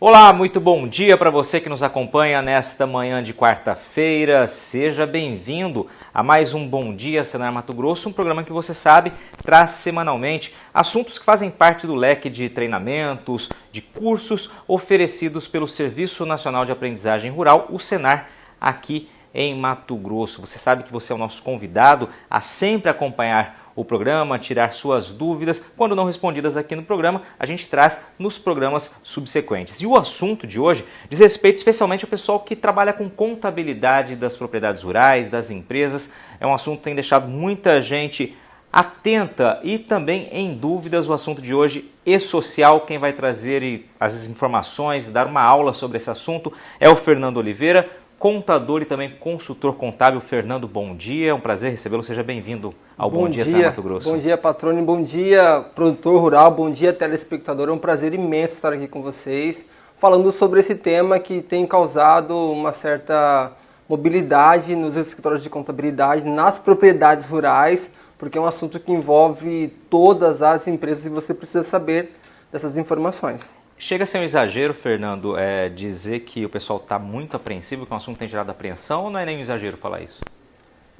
Olá, muito bom dia para você que nos acompanha nesta manhã de quarta-feira. Seja bem-vindo a mais um Bom Dia Senar Mato Grosso, um programa que você sabe traz semanalmente assuntos que fazem parte do leque de treinamentos, de cursos oferecidos pelo Serviço Nacional de Aprendizagem Rural, o Senar, aqui em Mato Grosso. Você sabe que você é o nosso convidado a sempre acompanhar o programa, tirar suas dúvidas. Quando não respondidas aqui no programa, a gente traz nos programas subsequentes. E o assunto de hoje diz respeito especialmente ao pessoal que trabalha com contabilidade das propriedades rurais, das empresas. É um assunto que tem deixado muita gente atenta e também em dúvidas. O assunto de hoje é social. Quem vai trazer as informações, dar uma aula sobre esse assunto é o Fernando Oliveira, contador e também consultor contábil. Fernando, bom dia, é um prazer recebê-lo, seja bem-vindo ao Bom Dia Senar Mato Grosso. Bom dia, patrone, bom dia, produtor rural, bom dia, telespectador, é um prazer imenso estar aqui com vocês, falando sobre esse tema que tem causado uma certa mobilidade nos escritórios de contabilidade, nas propriedades rurais, porque é um assunto que envolve todas as empresas e você precisa saber dessas informações. Chega a ser um exagero, Fernando, dizer que o pessoal está muito apreensivo, que o assunto tem gerado apreensão, ou não é nem um exagero falar isso?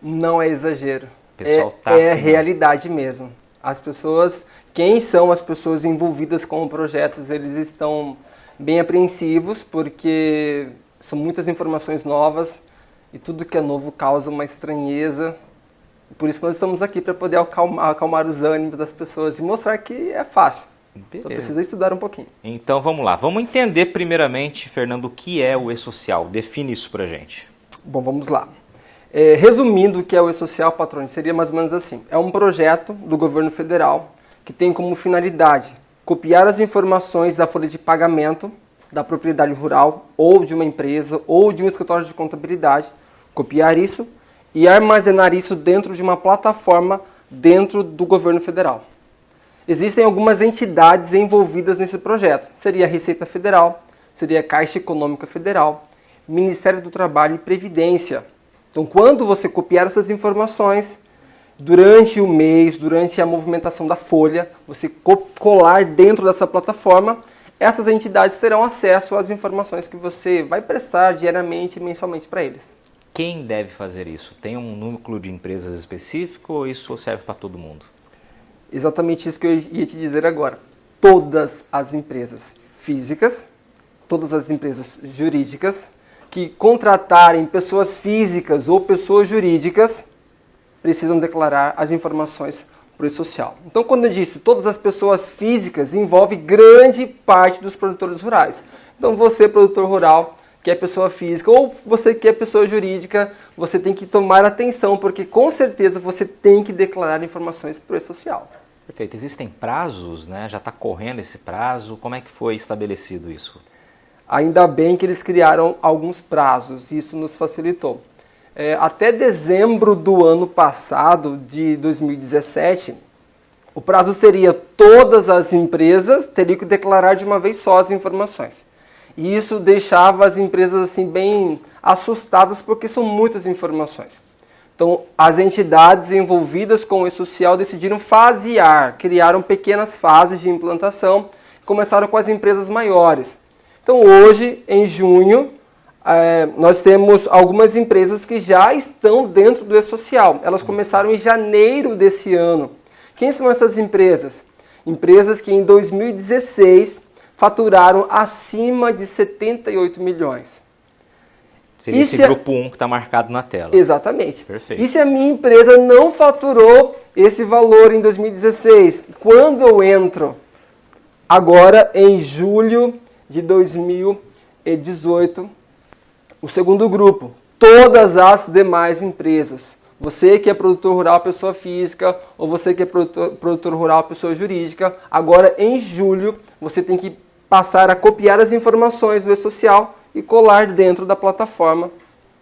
Não é exagero, o pessoal é realidade mesmo. As pessoas, quem são as pessoas envolvidas com o projeto, eles estão bem apreensivos, porque são muitas informações novas e tudo que é novo causa uma estranheza. Por isso nós estamos aqui para poder acalmar os ânimos das pessoas e mostrar que é fácil. Beleza. Só precisa estudar um pouquinho. Então vamos lá. Vamos entender primeiramente, Fernando, o que é o E-Social. Define isso pra gente. Bom, vamos lá. Resumindo o que é o E-Social, patrone, seria mais ou menos assim. É um projeto do governo federal que tem como finalidade copiar as informações da folha de pagamento da propriedade rural ou de uma empresa ou de um escritório de contabilidade, copiar isso e armazenar isso dentro de uma plataforma dentro do governo federal. Existem algumas entidades envolvidas nesse projeto. Seria a Receita Federal, seria a Caixa Econômica Federal, Ministério do Trabalho e Previdência. Então, quando você copiar essas informações, durante o mês, durante a movimentação da folha, você colar dentro dessa plataforma, essas entidades terão acesso às informações que você vai prestar diariamente e mensalmente para eles. Quem deve fazer isso? Tem um núcleo de empresas específico ou isso serve para todo mundo? Exatamente isso que eu ia te dizer agora. Todas as empresas físicas, todas as empresas jurídicas que contratarem pessoas físicas ou pessoas jurídicas precisam declarar as informações para o E-Social. Então, quando eu disse todas as pessoas físicas, envolve grande parte dos produtores rurais. Então, você, produtor rural, que é pessoa física, ou você que é pessoa jurídica, você tem que tomar atenção, porque com certeza você tem que declarar informações para o E-Social. Perfeito. Existem prazos, né? Já está correndo esse prazo? Como é que foi estabelecido isso? Ainda bem que eles criaram alguns prazos, isso nos facilitou. Até dezembro do ano passado, de 2017, o prazo seria todas as empresas teriam que declarar de uma vez só as informações. E isso deixava as empresas assim bem assustadas, porque são muitas informações. Então, as entidades envolvidas com o E-Social decidiram fasear, criaram pequenas fases de implantação, começaram com as empresas maiores. Então, hoje, em junho, nós temos algumas empresas que já estão dentro do E-Social. Elas começaram em janeiro desse ano. Quem são essas empresas? Empresas que em 2016 faturaram acima de 78 milhões. Seria esse grupo 1 que está marcado na tela. Exatamente. Perfeito. E se a minha empresa não faturou esse valor em 2016? Quando eu entro? Agora, em julho de 2018, o segundo grupo. Todas as demais empresas. Você que é produtor rural, pessoa física, ou você que é produtor rural, pessoa jurídica, agora em julho você tem que passar a copiar as informações do E-Social e colar dentro da plataforma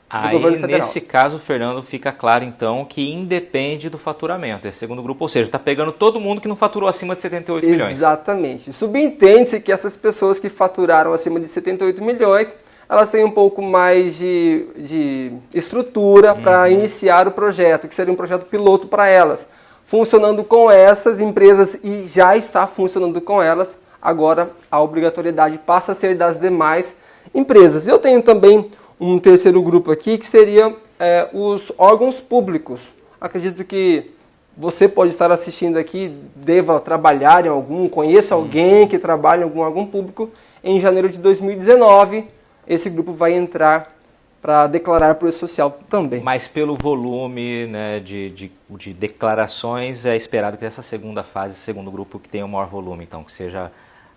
do governo federal. Nesse caso, Fernando, fica claro então que independe do faturamento, esse segundo grupo, ou seja, está pegando todo mundo que não faturou acima de 78 milhões. Exatamente. Subentende-se que essas pessoas que faturaram acima de 78 milhões, elas têm um pouco mais de estrutura para iniciar o projeto, que seria um projeto piloto para elas. Funcionando com essas empresas e já está funcionando com elas, agora a obrigatoriedade passa a ser das demais empresas. Eu tenho também um terceiro grupo aqui, que seria os órgãos públicos. Acredito que você pode estar assistindo aqui, deva trabalhar em algum, conheça alguém que trabalha em algum órgão público. Em janeiro de 2019, esse grupo vai entrar para declarar para o E-Social também. Mas pelo volume, né, de declarações, é esperado que essa segunda fase, segundo grupo, que tenha o maior volume, então, que seja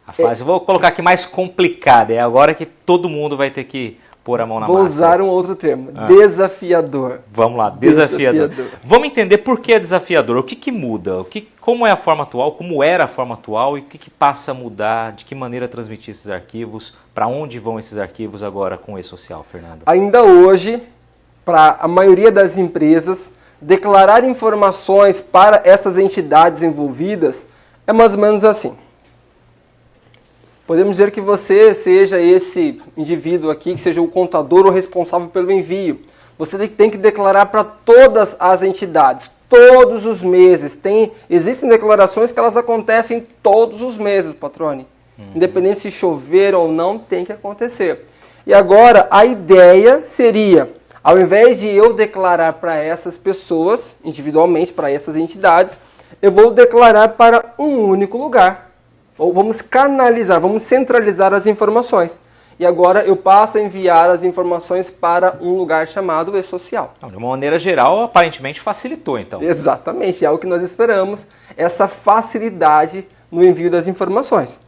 a fase, vou colocar aqui, mais complicada. É agora que todo mundo vai ter que pôr a mão na massa. Vou usar um outro termo, desafiador. Vamos lá, desafiador. Vamos entender por que é desafiador, o que muda, como é a forma atual, como era a forma atual e o que passa a mudar, de que maneira transmitir esses arquivos, para onde vão esses arquivos agora com o E-Social, Fernando? Ainda hoje, para a maioria das empresas, declarar informações para essas entidades envolvidas é mais ou menos assim. Podemos dizer que você seja esse indivíduo aqui, que seja o contador ou responsável pelo envio. Você tem que declarar para todas as entidades, todos os meses. Existem declarações que elas acontecem todos os meses, patrone. Independente se chover ou não, tem que acontecer. E agora, a ideia seria, ao invés de eu declarar para essas pessoas, individualmente, para essas entidades, eu vou declarar para um único lugar. Ou vamos canalizar, vamos centralizar as informações. E agora eu passo a enviar as informações para um lugar chamado E-Social. De uma maneira geral, aparentemente facilitou, então. Exatamente, é o que nós esperamos, essa facilidade no envio das informações.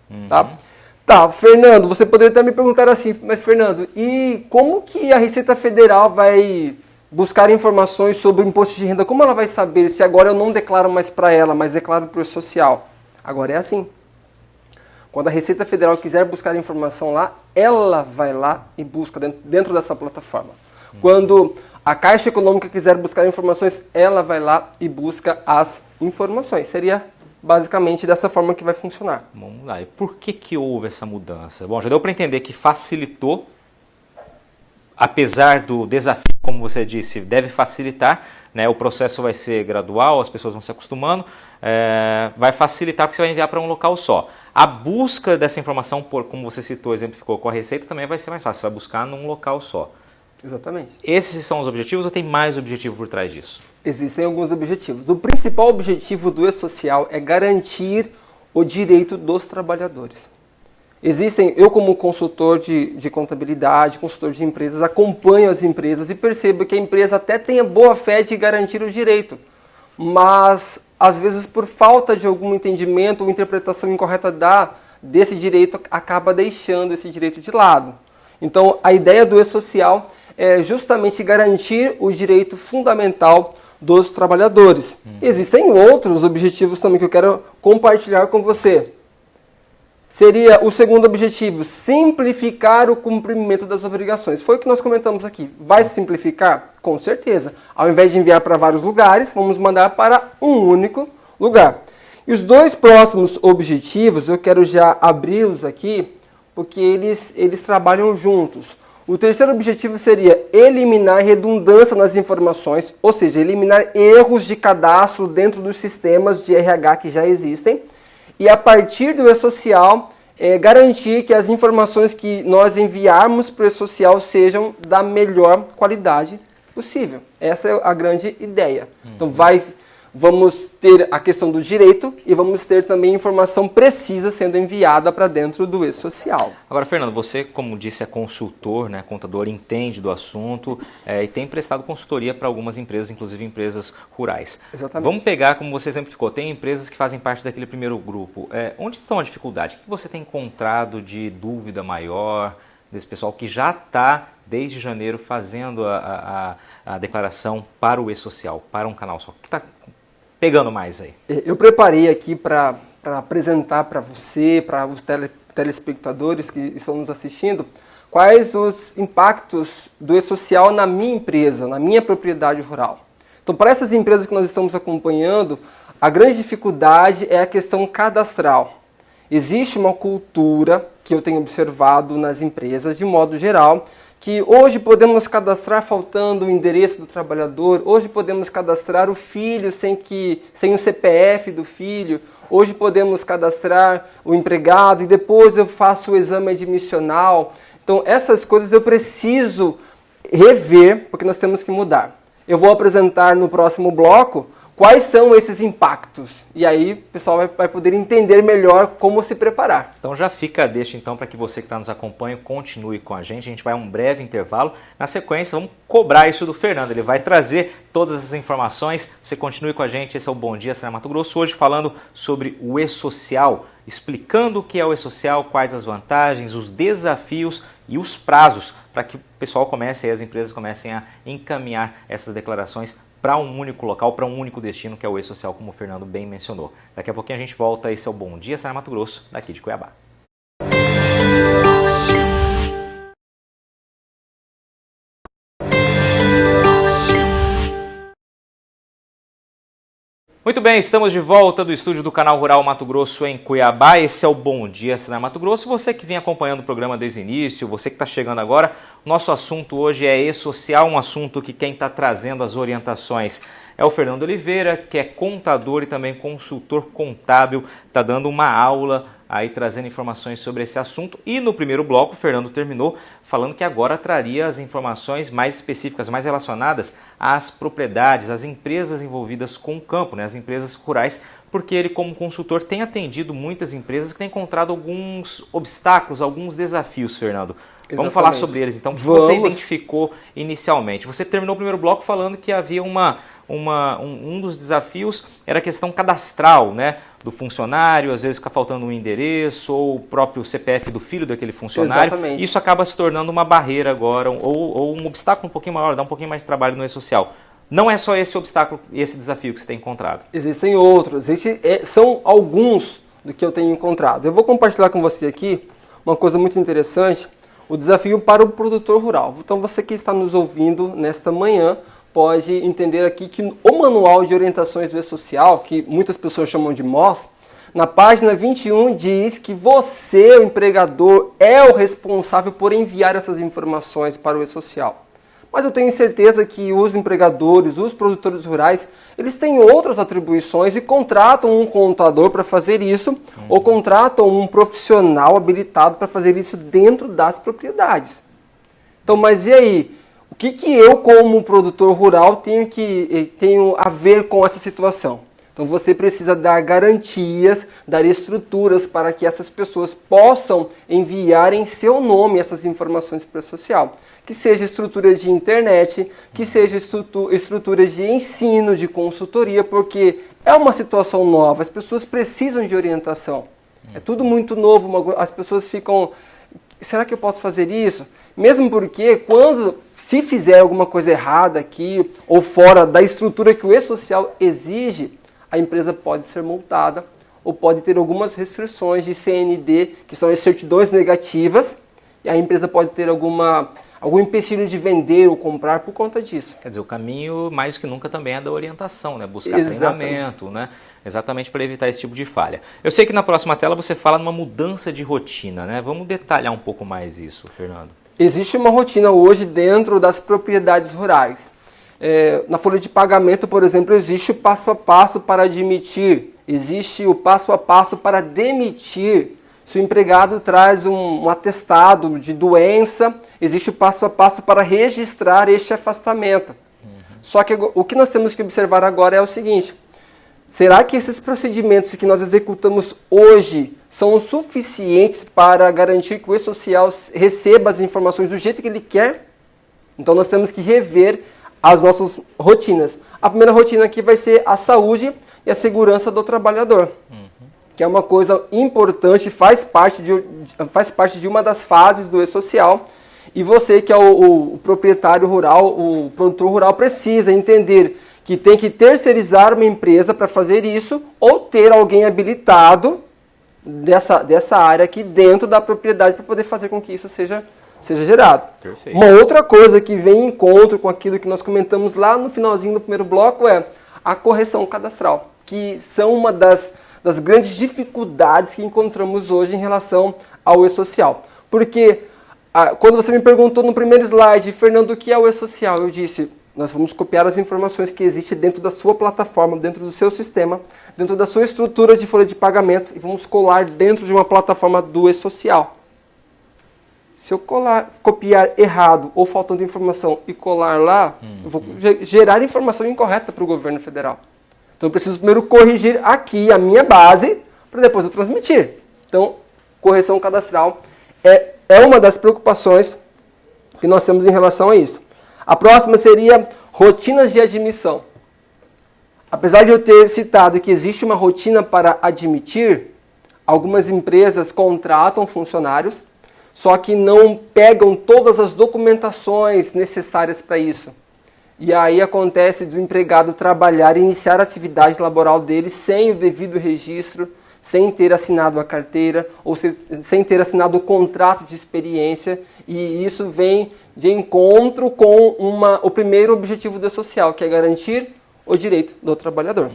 Tá, Fernando, você poderia até me perguntar assim, mas Fernando, e como que a Receita Federal vai buscar informações sobre o imposto de renda? Como ela vai saber se agora eu não declaro mais para ela, mas declaro para o E-Social? Agora é assim. Quando a Receita Federal quiser buscar informação lá, ela vai lá e busca dentro dessa plataforma. Quando a Caixa Econômica quiser buscar informações, ela vai lá e busca as informações. Seria basicamente dessa forma que vai funcionar. Vamos lá. E por que houve essa mudança? Bom, já deu para entender que facilitou, apesar do desafio, como você disse, deve facilitar, né? O processo vai ser gradual, as pessoas vão se acostumando, vai facilitar porque você vai enviar para um local só. A busca dessa informação, como você citou, exemplificou com a Receita, também vai ser mais fácil, você vai buscar num local só. Exatamente. Esses são os objetivos ou tem mais objetivo por trás disso? Existem alguns objetivos. O principal objetivo do E-Social é garantir o direito dos trabalhadores. Eu como consultor de contabilidade, consultor de empresas, acompanho as empresas e percebo que a empresa até tem a boa fé de garantir o direito, mas às vezes por falta de algum entendimento ou interpretação incorreta desse direito, acaba deixando esse direito de lado. Então a ideia do E-Social é justamente garantir o direito fundamental dos trabalhadores. Existem outros objetivos também que eu quero compartilhar com você. Seria o segundo objetivo, simplificar o cumprimento das obrigações. Foi o que nós comentamos aqui. Vai simplificar? Com certeza. Ao invés de enviar para vários lugares, vamos mandar para um único lugar. E os dois próximos objetivos, eu quero já abri-los aqui, porque eles trabalham juntos. O terceiro objetivo seria eliminar redundância nas informações, ou seja, eliminar erros de cadastro dentro dos sistemas de RH que já existem. E a partir do E-Social, garantir que as informações que nós enviarmos para o E-Social sejam da melhor qualidade possível. Essa é a grande ideia. Então vamos ter a questão do direito e vamos ter também informação precisa sendo enviada para dentro do E-Social. Agora, Fernando, você, como disse, é consultor, né, contador, entende do assunto e tem prestado consultoria para algumas empresas, inclusive empresas rurais. Exatamente. Vamos pegar, como você exemplificou, tem empresas que fazem parte daquele primeiro grupo. Onde estão as dificuldades? O que você tem encontrado de dúvida maior desse pessoal que já está, desde janeiro, fazendo a declaração para o E-Social, para um canal só? O que está pegando mais aí? Eu preparei aqui para apresentar para você, para os telespectadores que estão nos assistindo, quais os impactos do E-Social na minha empresa, na minha propriedade rural. Então, para essas empresas que nós estamos acompanhando, a grande dificuldade é a questão cadastral. Existe uma cultura que eu tenho observado nas empresas, de modo geral, que hoje podemos cadastrar faltando o endereço do trabalhador, hoje podemos cadastrar o filho sem o CPF do filho, Hoje podemos cadastrar o empregado e depois eu faço o exame admissional. Então, essas coisas eu preciso rever, porque nós temos que mudar. Eu vou apresentar no próximo bloco quais são esses impactos. E aí o pessoal vai poder entender melhor como se preparar. Então já fica a deixa então para que você que está nos acompanhando continue com a gente. A gente vai a um breve intervalo. Na sequência vamos cobrar isso do Fernando. Ele vai trazer todas as informações. Você continue com a gente. Esse é o Bom Dia Senar Mato Grosso. Hoje falando sobre o E-Social. Explicando o que é o E-Social, quais as vantagens, os desafios e os prazos para que o pessoal comece, as empresas comecem a encaminhar essas declarações para um único local, para um único destino, que é o E-Social, como o Fernando bem mencionou. Daqui a pouquinho a gente volta. Esse é o Bom Dia Senar Mato Grosso, daqui de Cuiabá. Muito bem, estamos de volta do estúdio do Canal Rural Mato Grosso em Cuiabá. Esse é o Bom Dia Senar Mato Grosso. Você que vem acompanhando o programa desde o início, você que está chegando agora, nosso assunto hoje é E-Social, um assunto que quem está trazendo as orientações é o Fernando Oliveira, que é contador e também consultor contábil, está dando uma aula aí trazendo informações sobre esse assunto. E no primeiro bloco o Fernando terminou falando que agora traria as informações mais específicas, mais relacionadas às propriedades, às empresas envolvidas com o campo, né, as empresas rurais, porque ele como consultor tem atendido muitas empresas que têm encontrado alguns obstáculos, alguns desafios, Fernando. Exatamente. Vamos falar sobre eles então, o que você identificou inicialmente. Você terminou o primeiro bloco falando que havia um dos desafios era a questão cadastral, né, do funcionário, às vezes fica faltando um endereço ou o próprio CPF do filho daquele funcionário. Exatamente. Isso acaba se tornando uma barreira agora ou um obstáculo um pouquinho maior, dá um pouquinho mais de trabalho no E-Social. Não é só esse obstáculo e esse desafio que você tem encontrado. Existem outros, são alguns do que eu tenho encontrado. Eu vou compartilhar com você aqui uma coisa muito interessante, o desafio para o produtor rural. Então você que está nos ouvindo nesta manhã, pode entender aqui que o Manual de Orientações do E-Social, que muitas pessoas chamam de MOS, na página 21 diz que você, o empregador, é o responsável por enviar essas informações para o E-Social. Mas eu tenho certeza que os empregadores, os produtores rurais, eles têm outras atribuições e contratam um contador para fazer isso, ou contratam um profissional habilitado para fazer isso dentro das propriedades. Então, mas e aí? O que eu, como produtor rural, tenho a ver com essa situação? Então você precisa dar garantias, dar estruturas para que essas pessoas possam enviar em seu nome essas informações para o social. Que seja estrutura de internet, que seja estrutura de ensino, de consultoria, porque é uma situação nova, as pessoas precisam de orientação. É tudo muito novo, as pessoas ficam... Será que eu posso fazer isso? Mesmo porque se fizer alguma coisa errada aqui ou fora da estrutura que o E-Social exige, a empresa pode ser multada ou pode ter algumas restrições de CND, que são as certidões negativas, e a empresa pode ter algum empecilho de vender ou comprar por conta disso. Quer dizer, o caminho mais que nunca também é da orientação, né? Buscar treinamento, né? Exatamente para evitar esse tipo de falha. Eu sei que na próxima tela você fala numa mudança de rotina, né? Vamos detalhar um pouco mais isso, Fernando. Existe uma rotina hoje dentro das propriedades rurais. Na folha de pagamento, por exemplo, existe o passo a passo para admitir, existe o passo a passo para demitir. Se o empregado traz um atestado de doença, existe o passo a passo para registrar este afastamento. Só que o que nós temos que observar agora é o seguinte: será que esses procedimentos que nós executamos hoje são suficientes para garantir que o E-Social receba as informações do jeito que ele quer? Então nós temos que rever as nossas rotinas. A primeira rotina aqui vai ser a saúde e a segurança do trabalhador, que é uma coisa importante, faz parte de uma das fases do E-Social. E você que é o proprietário rural, o produtor rural, precisa entender que tem que terceirizar uma empresa para fazer isso ou ter alguém habilitado dessa área aqui dentro da propriedade para poder fazer com que isso seja gerado. Perfeito. Uma outra coisa que vem em encontro com aquilo que nós comentamos lá no finalzinho do primeiro bloco é a correção cadastral, que são uma das grandes dificuldades que encontramos hoje em relação ao E-Social. Porque quando você me perguntou no primeiro slide, Fernando, o que é o E-Social? Eu disse, Nós vamos copiar as informações que existem dentro da sua plataforma, dentro do seu sistema, dentro da sua estrutura de folha de pagamento e vamos colar dentro de uma plataforma do e-social. Se eu copiar errado ou faltando informação e colar lá, eu vou gerar informação incorreta para o governo federal. Então eu preciso primeiro corrigir aqui a minha base para depois eu transmitir. Então, correção cadastral é uma das preocupações que nós temos em relação a isso. A próxima seria rotinas de admissão. Apesar de eu ter citado que existe uma rotina para admitir, algumas empresas contratam funcionários, só que não pegam todas as documentações necessárias para isso. E aí acontece do empregado trabalhar e iniciar a atividade laboral dele sem o devido registro, sem ter assinado a carteira ou sem ter assinado o contrato de experiência, e isso vem de encontro com o primeiro objetivo do social, que é garantir o direito do trabalhador.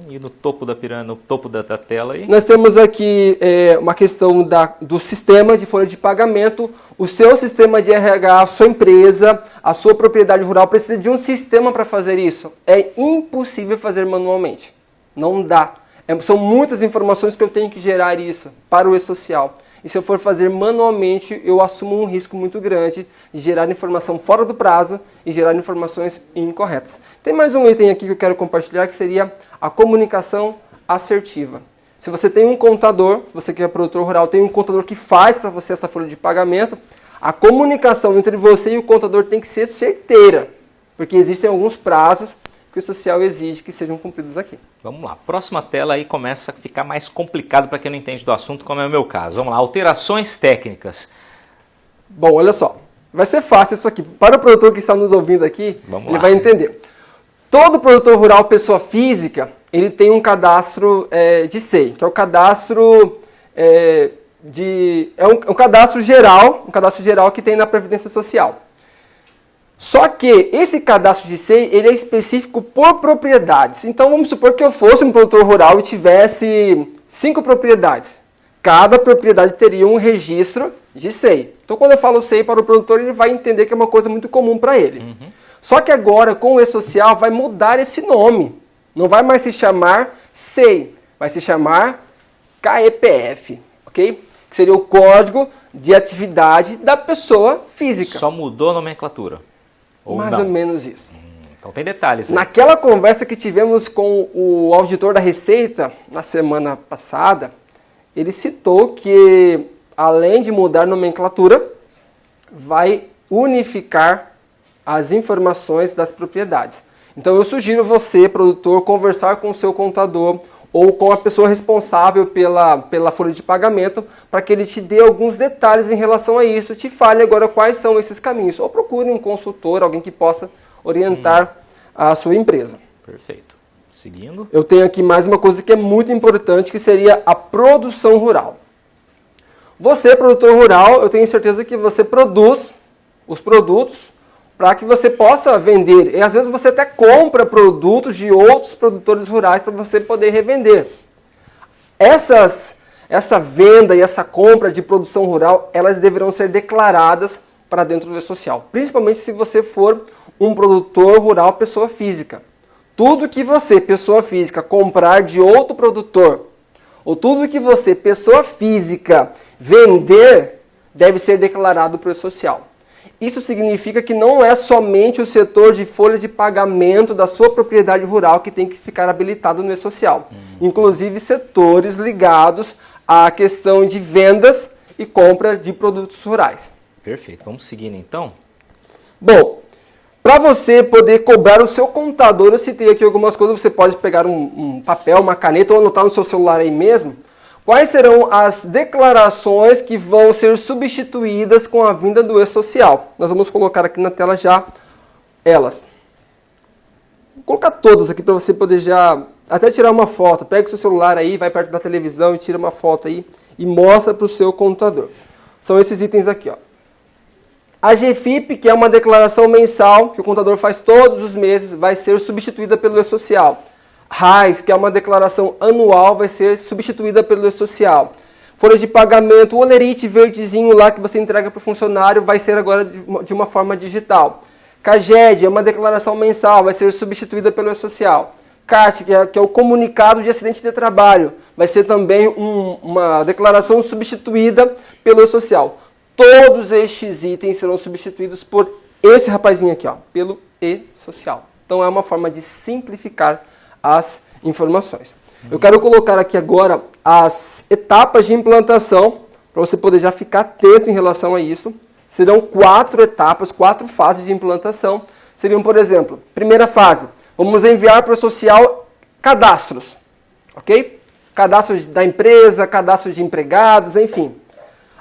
E no topo da pirâmide, no topo da tela aí? Nós temos aqui uma questão do sistema de folha de pagamento. O seu sistema de RH, a sua empresa, a sua propriedade rural precisa de um sistema para fazer isso. É impossível fazer manualmente. Não dá. São muitas informações que eu tenho que gerar isso para o e-social. E se eu for fazer manualmente, eu assumo um risco muito grande de gerar informação fora do prazo e gerar informações incorretas. Tem mais um item aqui que eu quero compartilhar, que seria a comunicação assertiva. Se você tem um contador, se você que é produtor rural, tem um contador que faz para você essa folha de pagamento, a comunicação entre você e o contador tem que ser certeira, porque existem alguns prazos que o social exige que sejam cumpridos aqui. Vamos lá, próxima tela aí começa a ficar mais complicado para quem não entende do assunto, como é o meu caso. Vamos lá, alterações técnicas. Bom, olha só, vai ser fácil isso aqui. Para o produtor que está nos ouvindo aqui, ele vai entender. Todo produtor rural, pessoa física, ele tem um cadastro de SEI, que é o cadastro um cadastro geral que tem na Previdência Social. Só que esse cadastro de SEI, ele é específico por propriedades. Então vamos supor que eu fosse um produtor rural e tivesse 5 propriedades. Cada propriedade teria um registro de SEI. Então quando eu falo SEI para o produtor, ele vai entender que é uma coisa muito comum para ele. Só que agora com o e-social vai mudar esse nome. Não vai mais se chamar SEI, vai se chamar CAEPF, ok? Que seria o Código de Atividade da Pessoa Física. Só mudou a nomenclatura? Mais ou menos isso. Então tem detalhes aí. Naquela conversa que tivemos com o auditor da Receita, na semana passada, ele citou que, além de mudar a nomenclatura, vai unificar as informações das propriedades. Então eu sugiro você, produtor, conversar com o seu contador ou com a pessoa responsável pela folha de pagamento, para que ele te dê alguns detalhes em relação a isso, te fale agora quais são esses caminhos. Ou procure um consultor, alguém que possa orientar a sua empresa. Perfeito. Seguindo. Eu tenho aqui mais uma coisa que é muito importante, que seria a produção rural. Você, produtor rural, eu tenho certeza que você produz os produtos para que você possa vender. E às vezes você até compra produtos de outros produtores rurais para você poder revender. Essa venda e essa compra de produção rural, elas deverão ser declaradas para dentro do e-social. Principalmente se você for um produtor rural pessoa física. Tudo que você, pessoa física, comprar de outro produtor, ou tudo que você, pessoa física, vender, deve ser declarado para o e-social. Isso significa que não é somente o setor de folha de pagamento da sua propriedade rural que tem que ficar habilitado no e-social. Inclusive setores ligados à questão de vendas e compra de produtos rurais. Perfeito. Vamos seguindo então? Bom, para você poder cobrar o seu contador, eu citei aqui algumas coisas, você pode pegar um papel, uma caneta ou anotar no seu celular aí mesmo. Quais serão as declarações que vão ser substituídas com a vinda do e-social? Nós vamos colocar aqui na tela já elas. Vou colocar todas aqui para você poder já até tirar uma foto. Pega o seu celular aí, vai perto da televisão e tira uma foto aí e mostra para o seu contador. São esses itens aqui, ó. A GFIP, que é uma declaração mensal que o contador faz todos os meses, vai ser substituída pelo e-social. RAIS, que é uma declaração anual, vai ser substituída pelo e-social. Folha de pagamento, o olerite verdezinho lá que você entrega para o funcionário, vai ser agora de uma forma digital. CAGED é uma declaração mensal, vai ser substituída pelo E-Social. CART, que é o comunicado de acidente de trabalho, vai ser também uma declaração substituída pelo E-Social. Todos estes itens serão substituídos por esse rapazinho aqui, ó, pelo E-Social. Então é uma forma de simplificar as informações. Eu quero colocar aqui agora as etapas de implantação, para você poder já ficar atento em relação a isso. Serão 4 etapas, 4 fases de implantação. Seriam, por exemplo, primeira fase, vamos enviar para o social cadastros, ok? Cadastros da empresa, cadastros de empregados, enfim.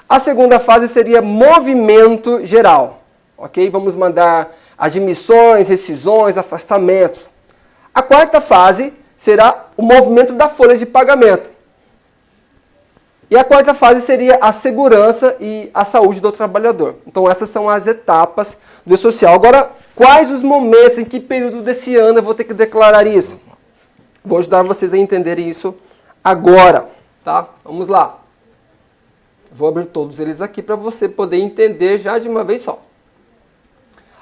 A segunda fase seria movimento geral, ok? Vamos mandar admissões, rescisões, afastamentos. A quarta fase será o movimento da folha de pagamento. E a quarta fase seria a segurança e a saúde do trabalhador. Então essas são as etapas do E-Social. Agora, quais os momentos, em que período desse ano eu vou ter que declarar isso? Vou ajudar vocês a entenderem isso agora, tá? Vamos lá. Vou abrir todos eles aqui para você poder entender já de uma vez só.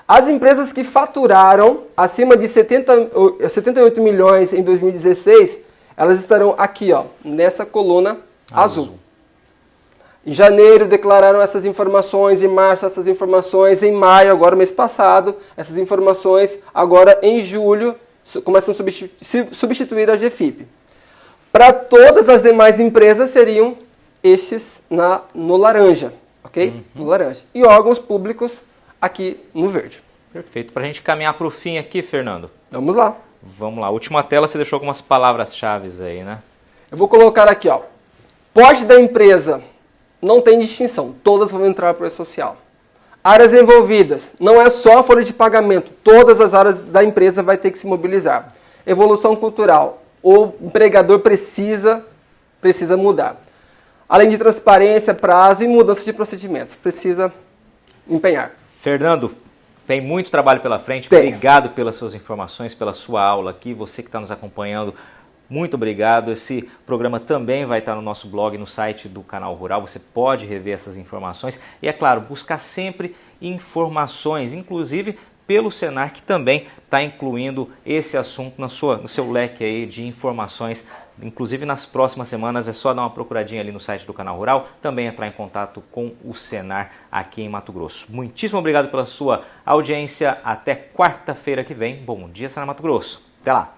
As empresas que faturaram acima de 78 milhões em 2016, elas estarão aqui, ó, nessa coluna azul. Em janeiro declararam essas informações, em março essas informações, em maio, agora mês passado, essas informações, agora em julho, começam a substituir a GFIP. Para todas as demais empresas seriam estes no laranja, ok? No laranja. E órgãos públicos aqui no verde. Perfeito. Para a gente caminhar para o fim aqui, Fernando. Vamos lá. Vamos lá. Última tela, você deixou algumas palavras-chave aí, né? Eu vou colocar aqui, ó. Porte da empresa não tem distinção. Todas vão entrar para o E-Social. Áreas envolvidas. Não é só a folha de pagamento. Todas as áreas da empresa vai ter que se mobilizar. Evolução cultural. O empregador precisa mudar. Além de transparência, prazo e mudança de procedimentos. Precisa empenhar. Fernando, tem muito trabalho pela frente. Tem. Obrigado pelas suas informações, pela sua aula aqui. Você que está nos acompanhando, muito obrigado. Esse programa também vai estar no nosso blog, no site do Canal Rural. Você pode rever essas informações. E, é claro, buscar sempre informações, inclusive pelo Senar, que também está incluindo esse assunto no seu leque aí de informações. Inclusive, nas próximas semanas, é só dar uma procuradinha ali no site do Canal Rural, também entrar em contato com o Senar aqui em Mato Grosso. Muitíssimo obrigado pela sua audiência. Até quarta-feira que vem. Bom dia, Senar Mato Grosso. Até lá.